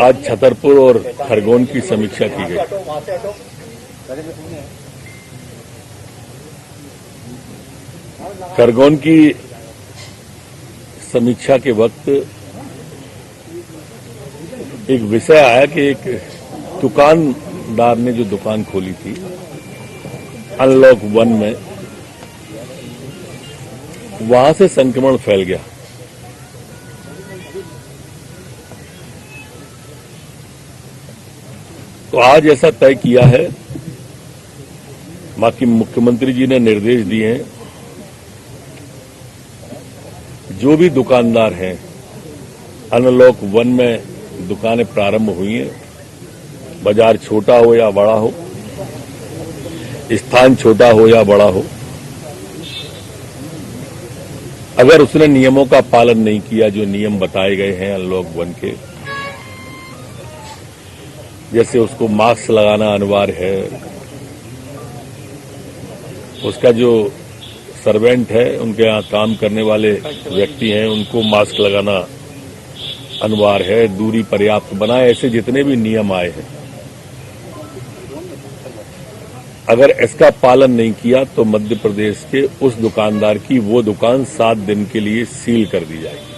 आज छतरपुर और खरगोन की समीक्षा की गई। खरगोन की समीक्षा के वक्त एक विषय आया कि एक दुकानदार ने जो दुकान खोली थी अनलॉक 1 में, वहां से संक्रमण फैल गया। तो आज ऐसा तय किया है, बाकी मुख्यमंत्री जी ने निर्देश दिए हैं, जो भी दुकानदार हैं, अनलॉक 1 में दुकानें प्रारंभ हुई हैं, बाजार छोटा हो या बड़ा हो, स्थान छोटा हो या बड़ा हो, अगर उसने नियमों का पालन नहीं किया, जो नियम बताए गए हैं अनलॉक 1 के, जैसे उसको मास्क लगाना अनिवार्य है, उसका जो सर्वेंट है, उनके यहां काम करने वाले व्यक्ति हैं, उनको मास्क लगाना अनिवार्य है, दूरी पर्याप्त बनाए, ऐसे जितने भी नियम आए हैं, अगर इसका पालन नहीं किया तो मध्य प्रदेश के उस दुकानदार की वो दुकान 7 दिन के लिए सील कर दी जाएगी।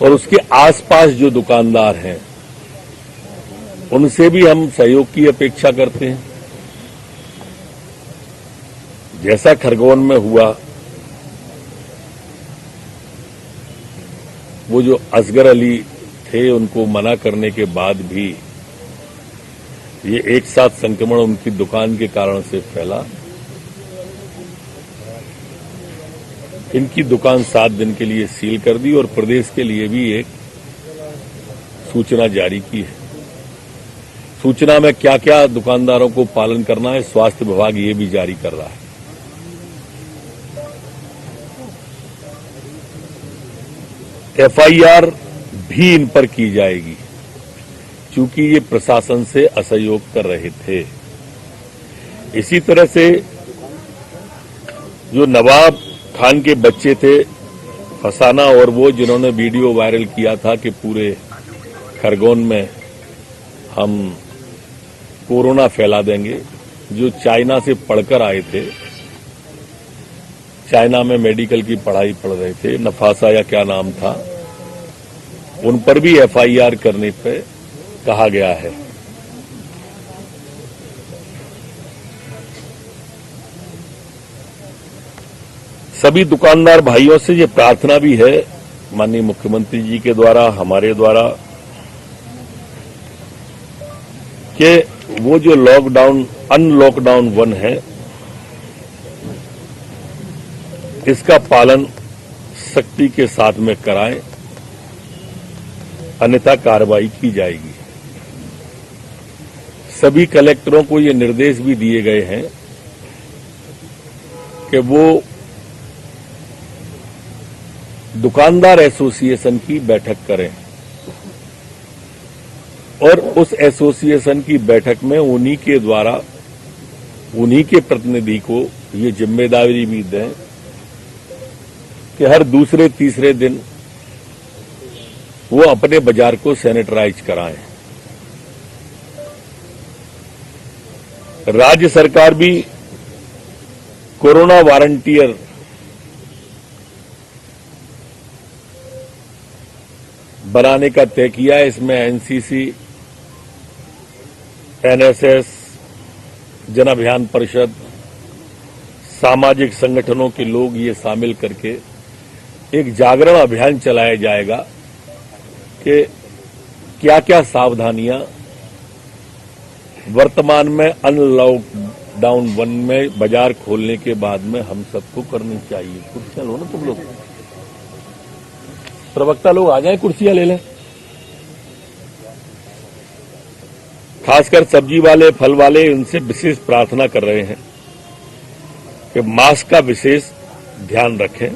और उसके आसपास जो दुकानदार हैं, उनसे भी हम सहयोग की अपेक्षा करते हैं। जैसा खरगोन में हुआ, वो जो असगर अली थे, उनको मना करने के बाद भी ये एक साथ संक्रमण उनकी दुकान के कारण से फैला। इनकी दुकान 7 दिन के लिए सील कर दी और प्रदेश के लिए भी एक सूचना जारी की है। सूचना में क्या क्या दुकानदारों को पालन करना है, स्वास्थ्य विभाग ये भी जारी कर रहा है। एफआईआर भी इन पर की जाएगी, चूंकि ये प्रशासन से असहयोग कर रहे थे। इसी तरह से जो नवाब खान के बच्चे थे फसाना, और वो जिन्होंने वीडियो वायरल किया था कि पूरे खरगोन में हम कोरोना फैला देंगे, जो चाइना से पढ़कर आए थे, चाइना में मेडिकल की पढ़ाई पढ़ रहे थे, नफासा या क्या नाम था, उन पर भी एफआईआर करने पे कहा गया है। सभी दुकानदार भाइयों से ये प्रार्थना भी है, माननीय मुख्यमंत्री जी के द्वारा, हमारे द्वारा, कि वो जो लॉकडाउन अनलॉकडाउन 1 है, इसका पालन सख्ती के साथ में कराएं, अन्यथा कार्रवाई की जाएगी। सभी कलेक्टरों को ये निर्देश भी दिए गए हैं कि वो दुकानदार एसोसिएशन की बैठक करें और उस एसोसिएशन की बैठक में उन्हीं के द्वारा, उन्हीं के प्रतिनिधि को ये जिम्मेदारी भी दें कि हर दूसरे तीसरे दिन वो अपने बाजार को सैनिटाइज कराएं। राज्य सरकार भी कोरोना वॉलंटियर बनाने का तय किया है। इसमें एनसीसी, एनएसएस, जन अभियान परिषद, सामाजिक संगठनों के लोग ये शामिल करके एक जागरण अभियान चलाया जाएगा कि क्या क्या सावधानियां वर्तमान में अनलॉकडाउन 1 में बाजार खोलने के बाद में हम सबको करनी चाहिए। कुर्सियां लो ना तुम लोग, प्रवक्ता लोग आ जाएं, कुर्सियां ले लें। खासकर सब्जी वाले, फल वाले, उनसे विशेष प्रार्थना कर रहे हैं कि मास्क का विशेष ध्यान रखें।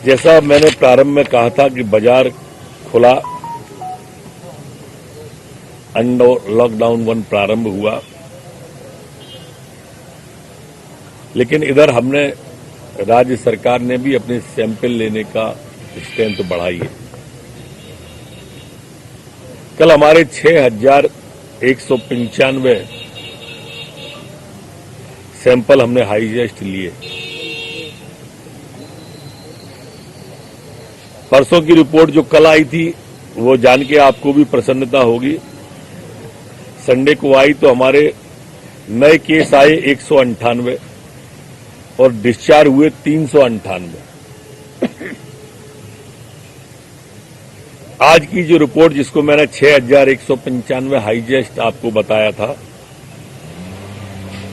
जैसा मैंने प्रारंभ में कहा था कि बाजार खुला, लॉकडाउन 1 प्रारंभ हुआ, लेकिन इधर हमने राज्य सरकार ने भी अपने सैंपल लेने का स्ट्रेंथ बढ़ाई है। कल हमारे 6,195 सैंपल हमने हाईएस्ट लिए। परसों की रिपोर्ट जो कल आई थी वो जान के आपको भी प्रसन्नता होगी। संडे को आई तो हमारे नए केस आए 198 और डिस्चार्ज हुए 398। आज की जो रिपोर्ट जिसको मैंने 6,195 हाईएस्ट आपको बताया था,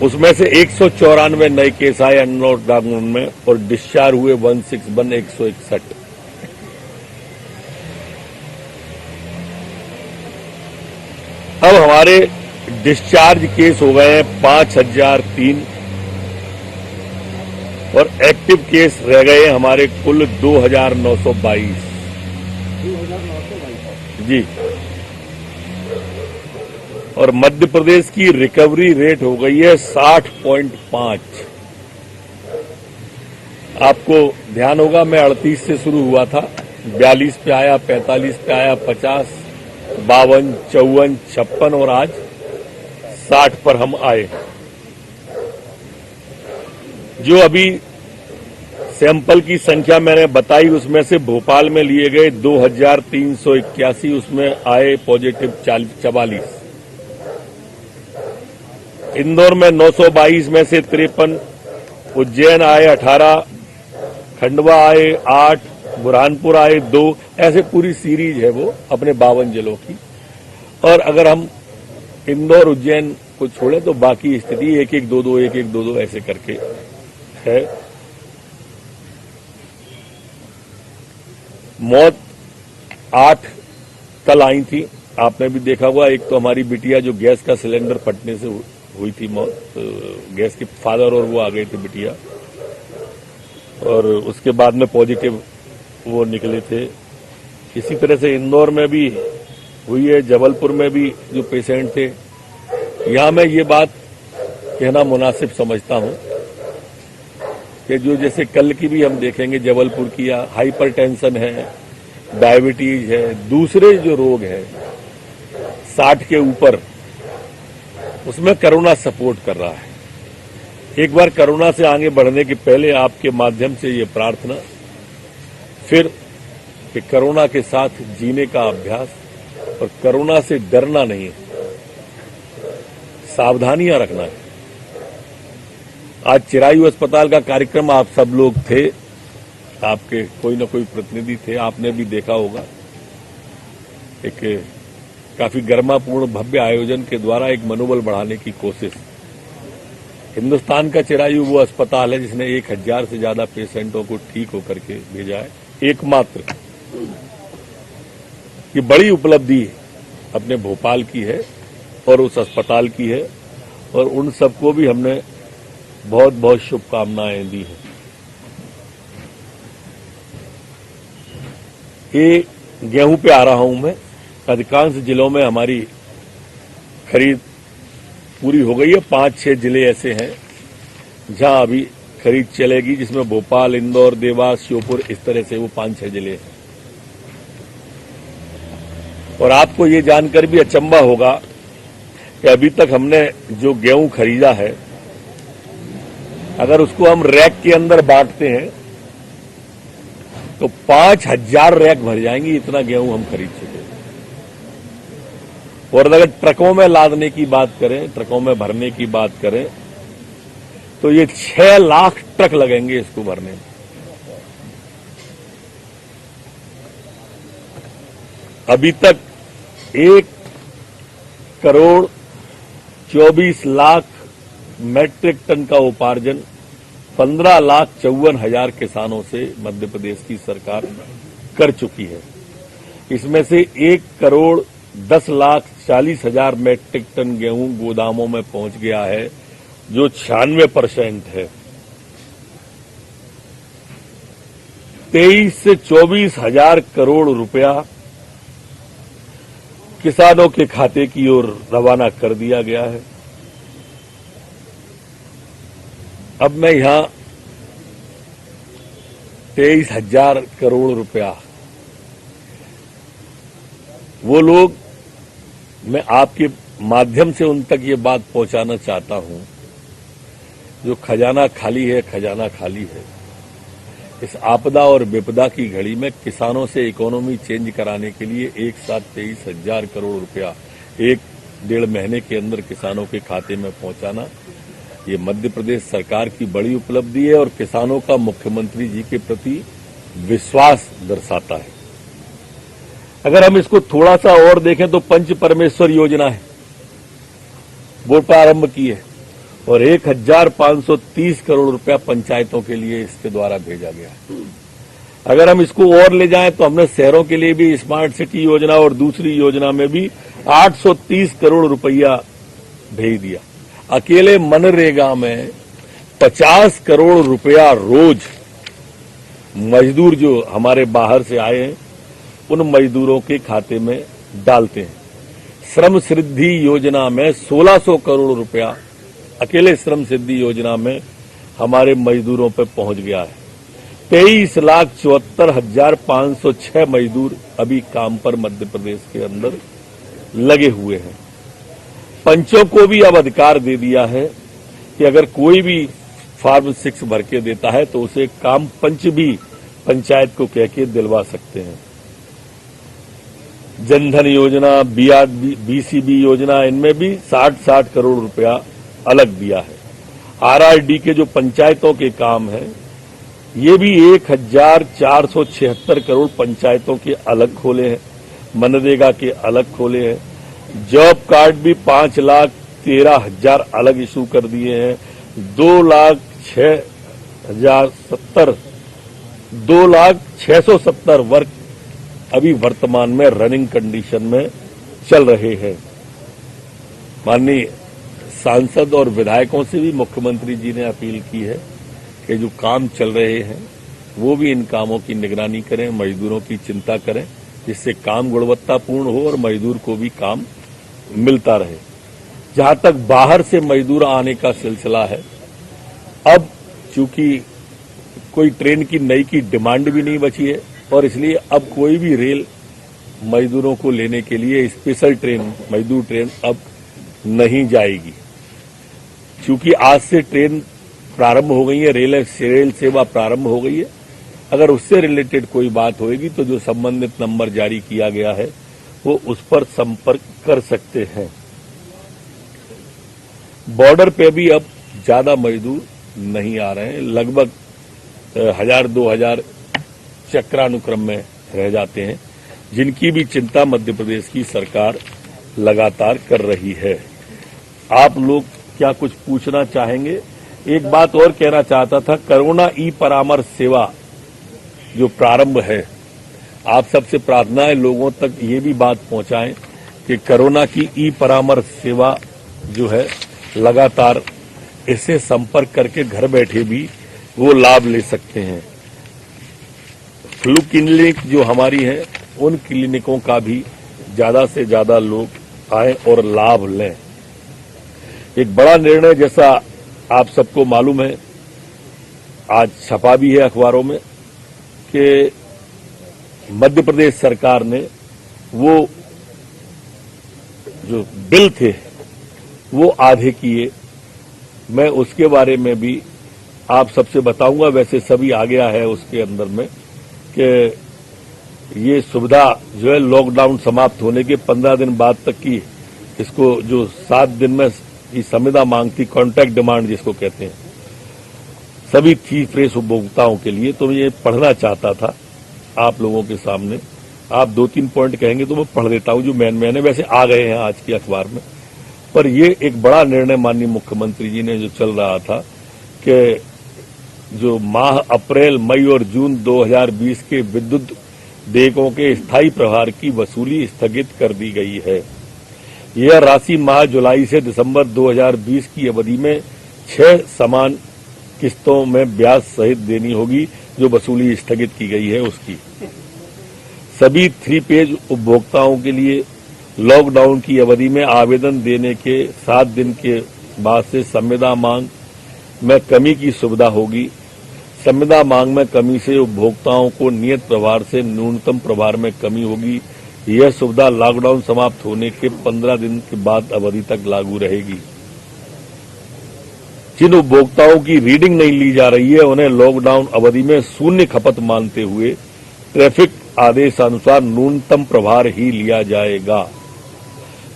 उसमें से 194 नए केस आए अनलॉकडाउन में और डिस्चार्ज हुए 161 अब हमारे डिस्चार्ज केस हो गए हैं 5,003 और एक्टिव केस रह गए हैं हमारे कुल 2,922 जी। और मध्य प्रदेश की रिकवरी रेट हो गई है 60.5। आपको ध्यान होगा मैं 38 से शुरू हुआ था, 42 पे आया, 45 पे आया, 50, 52, 54, 56 और आज 60 पर हम आए। जो अभी सैंपल की संख्या मैंने बताई उसमें से भोपाल में लिए गए 2,381, उसमें आए पॉजिटिव 44। इंदौर में 922 में से 53, उज्जैन आए 18, खंडवा आए 8, बुरहानपुर आए 2, ऐसे पूरी सीरीज है वो अपने 52 जिलों की। और अगर हम इंदौर उज्जैन को छोड़े तो बाकी स्थिति 1-1-2-2 1-1-2-2 ऐसे करके है। मौत 8 कल आई थी, आपने भी देखा होगा। एक तो हमारी बिटिया जो गैस का सिलेंडर फटने से हुई थी मौत, तो गैस के फादर और वो आ गए थे बिटिया, और उसके बाद में पॉजिटिव वो निकले थे। इसी तरह से इंदौर में भी हुई है, जबलपुर में भी जो पेशेंट थे। यहां मैं ये बात कहना मुनासिब समझता हूं कि जो जैसे कल की भी हम देखेंगे जबलपुर की, या हाइपरटेंशन है, डायबिटीज है, दूसरे जो रोग है 60 के ऊपर, उसमें कोरोना सपोर्ट कर रहा है। एक बार कोरोना से आगे बढ़ने के पहले आपके माध्यम से ये प्रार्थना, फिर कि कोरोना के साथ जीने का अभ्यास और कोरोना से डरना नहीं है, सावधानियां रखना है। आज चिरायु अस्पताल का कार्यक्रम आप सब लोग थे, आपके कोई न कोई प्रतिनिधि थे, आपने भी देखा होगा। एक काफी गर्मापूर्ण भव्य आयोजन के द्वारा एक मनोबल बढ़ाने की कोशिश। हिंदुस्तान का चिरायु वो अस्पताल है जिसने 1,000 से ज्यादा पेशेंटों को ठीक होकर के भेजा है, एकमात्र। ये बड़ी उपलब्धि अपने भोपाल की है और उस अस्पताल की है, और उन सबको भी हमने बहुत बहुत शुभकामनाएं दी हैं। ये गेहूं पे आ रहा हूं मैं। अधिकांश जिलों में हमारी खरीद पूरी हो गई है। 5-6 जिले ऐसे हैं जहां अभी खरीद चलेगी, जिसमें भोपाल, इंदौर, देवास, श्योपुर, इस तरह से वो 5-6 जिले हैं। और आपको ये जानकर भी अचंभा होगा कि अभी तक हमने जो गेहूं खरीदा है, अगर उसको हम रैक के अंदर बांटते हैं तो 5,000 रैक भर जाएंगी, इतना गेहूं हम खरीद चुके हैं। और अगर ट्रकों में लादने की बात करें, ट्रकों में भरने की बात करें, तो ये 6 लाख ट्रक लगेंगे इसको भरने में। अभी तक 1,24,00,000 मैट्रिक टन का उपार्जन 15,54,000 किसानों से मध्य प्रदेश की सरकार कर चुकी है। इसमें से 1,10,40,000 मैट्रिक टन गेहूं गोदामों में पहुंच गया है, जो 96% है। 23 से 24,000 करोड़ रुपया किसानों के खाते की ओर रवाना कर दिया गया है। अब मैं यहां 23,000 करोड़ रुपया, वो लोग, मैं आपके माध्यम से उन तक ये बात पहुंचाना चाहता हूं, जो खजाना खाली है, खजाना खाली है। इस आपदा और विपदा की घड़ी में किसानों से इकोनॉमी चेंज कराने के लिए एक साथ 23,000 करोड़ रुपया 1-1.5 महीने के अंदर किसानों के खाते में पहुंचाना, ये मध्य प्रदेश सरकार की बड़ी उपलब्धि है और किसानों का मुख्यमंत्री जी के प्रति विश्वास दर्शाता है। अगर हम इसको थोड़ा सा और देखें तो पंच परमेश्वर योजना है, वो प्रारंभ की है और 1,530 करोड़ रुपया पंचायतों के लिए इसके द्वारा भेजा गया है। अगर हम इसको और ले जाएं तो हमने शहरों के लिए भी स्मार्ट सिटी योजना और दूसरी योजना में भी 830 करोड़ रुपया भेज दिया। अकेले मनरेगा में 50 करोड़ रुपया रोज मजदूर जो हमारे बाहर से आए हैं उन मजदूरों के खाते में डालते हैं। श्रम सिद्धि योजना में 1600 करोड़ रुपया अकेले श्रम सिद्धि योजना में हमारे मजदूरों पर पहुंच गया है। 23,74,506 मजदूर अभी काम पर मध्य प्रदेश के अंदर लगे हुए हैं। पंचों को भी अब अधिकार दे दिया है कि अगर कोई भी फॉर्म 6 भर के देता है तो उसे काम पंच भी पंचायत को कह के दिलवा सकते हैं। जनधन योजना, बीसीबी योजना, इनमें भी 60-60 करोड़ रुपया अलग दिया है। आरआरडी के जो पंचायतों के काम हैं, ये भी 1,476 करोड़ पंचायतों के अलग खोले हैं, मनरेगा के अलग खोले हैं। जॉब कार्ड भी 5,13,000 अलग इशू कर दिए हैं। 2,670 वर्क अभी वर्तमान में रनिंग कंडीशन में चल रहे हैं। माननीय सांसद और विधायकों से भी मुख्यमंत्री जी ने अपील की है कि जो काम चल रहे हैं वो भी इन कामों की निगरानी करें, मजदूरों की चिंता करें, जिससे काम गुणवत्तापूर्ण हो और मजदूर को भी काम मिलता रहे। जहां तक बाहर से मजदूर आने का सिलसिला है, अब चूंकि कोई ट्रेन की नई की डिमांड भी नहीं बची है और इसलिए अब कोई भी रेल मजदूरों को लेने के लिए स्पेशल ट्रेन, मजदूर ट्रेन अब नहीं जाएगी। चूंकि आज से ट्रेन प्रारंभ हो गई है, रेल सेवा प्रारंभ हो गई है। अगर उससे रिलेटेड कोई बात होगी तो जो संबंधित नंबर जारी किया गया है वो उस पर संपर्क कर सकते हैं। बॉर्डर पे भी अब ज्यादा मजदूर नहीं आ रहे हैं, लगभग 1,000-2,000 चक्रानुक्रम में रह जाते हैं, जिनकी भी चिंता मध्य प्रदेश की सरकार लगातार कर रही है। आप लोग क्या कुछ पूछना चाहेंगे? एक बात और कहना चाहता था, कोरोना ई परामर्श सेवा जो प्रारंभ है, आप सबसे प्रार्थना है लोगों तक ये भी बात पहुंचाएं कि कोरोना की ई परामर्श सेवा जो है लगातार इससे संपर्क करके घर बैठे भी वो लाभ ले सकते हैं। फ्लू क्लिनिक जो हमारी है, उन क्लिनिकों का भी ज्यादा से ज्यादा लोग आए और लाभ लें। एक बड़ा निर्णय, जैसा आप सबको मालूम है, आज छपा भी है अखबारों में कि मध्य प्रदेश सरकार ने वो जो बिल थे वो आधे किए। मैं उसके बारे में भी आप सबसे बताऊंगा। वैसे सभी आ गया है उसके अंदर में कि ये सुविधा जो है लॉकडाउन समाप्त होने के 15 दिन बाद तक की, इसको जो 7 दिन में की संविदा मांगती, कॉन्ट्रैक्ट डिमांड जिसको कहते हैं, सभी थी फ्रेश उपभोक्ताओं के लिए। तो मैं ये पढ़ना चाहता था आप लोगों के सामने। आप 2-3 पॉइंट कहेंगे तो मैं पढ़ देता हूं जो मैंने वैसे आ गए हैं आज की अखबार में। पर ये एक बड़ा निर्णय माननीय मुख्यमंत्री जी ने जो चल रहा था कि जो माह अप्रैल, मई और जून 2020 के विद्युत देयकों के स्थायी प्रभार की वसूली स्थगित कर दी गई है। यह राशि माह जुलाई से दिसंबर 2020 की अवधि में 6 समान किस्तों में ब्याज सहित देनी होगी। जो वसूली स्थगित की गई है उसकी सभी 3 पेज उपभोक्ताओं के लिए लॉकडाउन की अवधि में आवेदन देने के 7 दिन के बाद से संविदा मांग में कमी की सुविधा होगी। संविदा मांग में कमी से उपभोक्ताओं को नियत प्रभार से न्यूनतम प्रभार में कमी होगी। यह सुविधा लॉकडाउन समाप्त होने के 15 दिन के बाद अवधि तक लागू रहेगी। जिन उपभोक्ताओं की रीडिंग नहीं ली जा रही है उन्हें लॉकडाउन अवधि में शून्य खपत मानते हुए ट्रैफिक आदेशानुसार न्यूनतम प्रभार ही लिया जाएगा।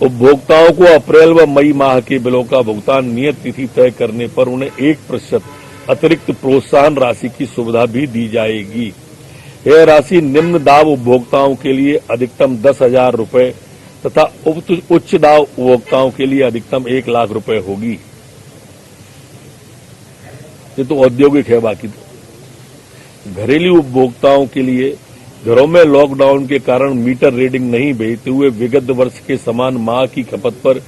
उपभोक्ताओं को अप्रैल व मई माह के बिलों का भुगतान नियत तिथि तय करने पर उन्हें 1% अतिरिक्त प्रोत्साहन राशि की सुविधा भी दी जाएगी। यह राशि निम्न दाब उपभोक्ताओं के लिए अधिकतम 10,000 रूपये तथा उच्च दाब उपभोक्ताओं के लिए अधिकतम 1 लाख रूपये होगी। ये तो औद्योगिक है। बाकी तो घरेलू उपभोक्ताओं के लिए घरों में लॉकडाउन के कारण मीटर रीडिंग नहीं भेजते हुए विगत वर्ष के समान माह की खपत पर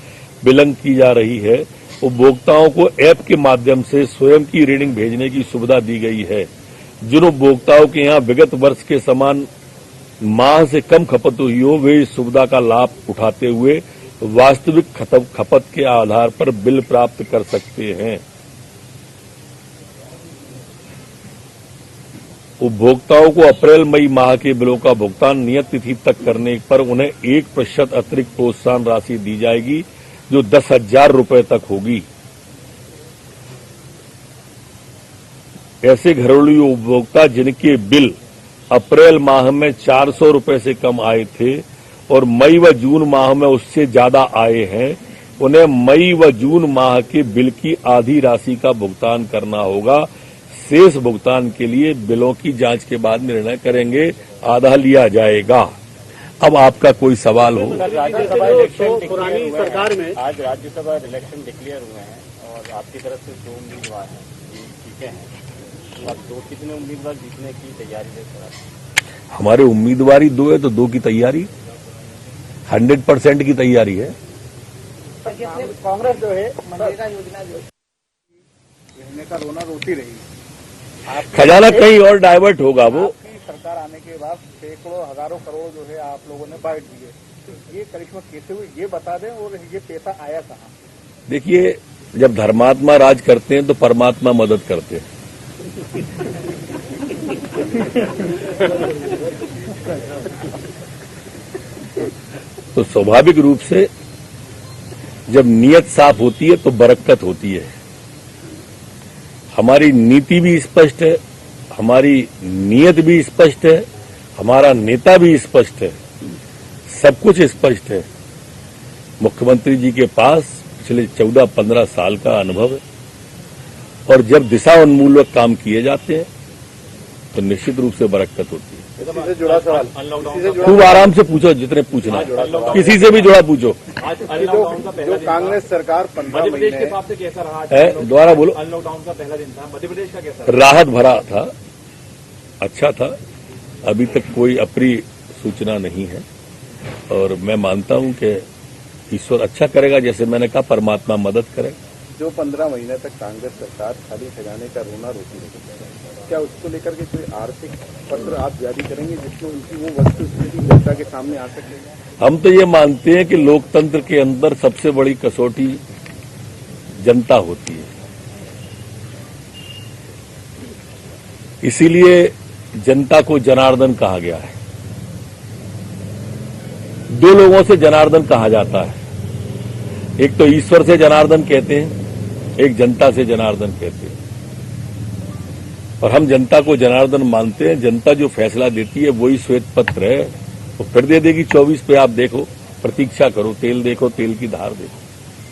बिलिंग की जा रही है। उपभोक्ताओं को ऐप के माध्यम से स्वयं की रीडिंग भेजने की सुविधा दी गई है। जिन उपभोक्ताओं के यहां विगत वर्ष के समान माह से कम खपत हुई हो वे इस सुविधा का लाभ उठाते हुए वास्तविक खपत के आधार पर बिल प्राप्त कर सकते हैं। उपभोक्ताओं को अप्रैल मई माह के बिलों का भुगतान नियत तिथि तक करने पर उन्हें 1% अतिरिक्त प्रोत्साहन राशि दी जाएगी जो 10,000 रूपये तक होगी। ऐसे घरेलू उपभोक्ता जिनके बिल अप्रैल माह में 400 रूपये से कम आए थे और मई व जून माह में उससे ज्यादा आए हैं उन्हें मई व जून माह के बिल की आधी राशि का भुगतान करना होगा। शेष भुगतान के लिए बिलों की जांच के बाद निर्णय करेंगे। आधा लिया जाएगा। अब आपका कोई सवाल हो। राज्यसभा इलेक्शन पुरानी सरकार में आज राज्यसभा इलेक्शन डिक्लेयर हुए हैं और आपकी तरफ से 2 उम्मीदवार हैं, जीते हैं, तो आप 2 कितने उम्मीदवार जीतने की तैयारी है सर? हमारे उम्मीदवारी 2 है तो 2 की तैयारी 100% की तैयारी है। कांग्रेस जो है मनरेगा योजना जो महीने का रोना रोती रही, खजाना कहीं और डाइवर्ट होगा। वो आपकी सरकार आने के बाद सैकड़ों हजारों करोड़ जो है आप लोगों ने बांट दिए, तो ये करिश्मा कैसे हुई ये बता दें और ये पैसा आया कहाँ? देखिए, जब धर्मात्मा राज करते हैं तो परमात्मा मदद करते हैं। तो स्वाभाविक रूप से जब नीयत साफ होती है तो बरकत होती है। हमारी नीति भी स्पष्ट है, हमारी नीयत भी स्पष्ट है, हमारा नेता भी स्पष्ट है, सब कुछ स्पष्ट है। मुख्यमंत्री जी के पास पिछले 14-15 साल का अनुभव है और जब दिशा उन्मूलक काम किए जाते हैं तो निश्चित रूप से बरकत होती है। इससे जुड़ा सवाल खूब आराम से पूछो, जितने पूछना किसी से भी जुड़ा पूछो। जो कांग्रेस सरकार 15 महीने के हिसाब से कैसा रहा है, दोबारा बोलो। लॉकडाउन का पहला दिन था, मध्य प्रदेश का कैसा? राहत भरा था, अच्छा था। अभी तक कोई अप्रिय सूचना नहीं है और मैं मानता हूं कि ईश्वर अच्छा करेगा। जैसे मैंने कहा, परमात्मा मदद करे। जो 15 महीने तक कांग्रेस सरकार खाली खजाने का रोना रोती रही, क्या उसको लेकर के कोई आर्थिक पत्र आप जारी करेंगे जिसमें उनकी वो वस्तुस्थिति जनता के सामने आ सके? हम तो ये मानते हैं कि लोकतंत्र के अंदर सबसे बड़ी कसौटी जनता होती है। इसीलिए जनता को जनार्दन कहा गया है। 2 लोगों से जनार्दन कहा जाता है, एक तो ईश्वर से जनार्दन कहते हैं, एक जनता से जनार्दन कहते हैं। और हम जनता को जनार्दन मानते हैं। जनता जो फैसला देती है वही श्वेत पत्र है, वो फिर दे देगी 24 पे। आप देखो, प्रतीक्षा करो, तेल देखो, तेल की धार देखो।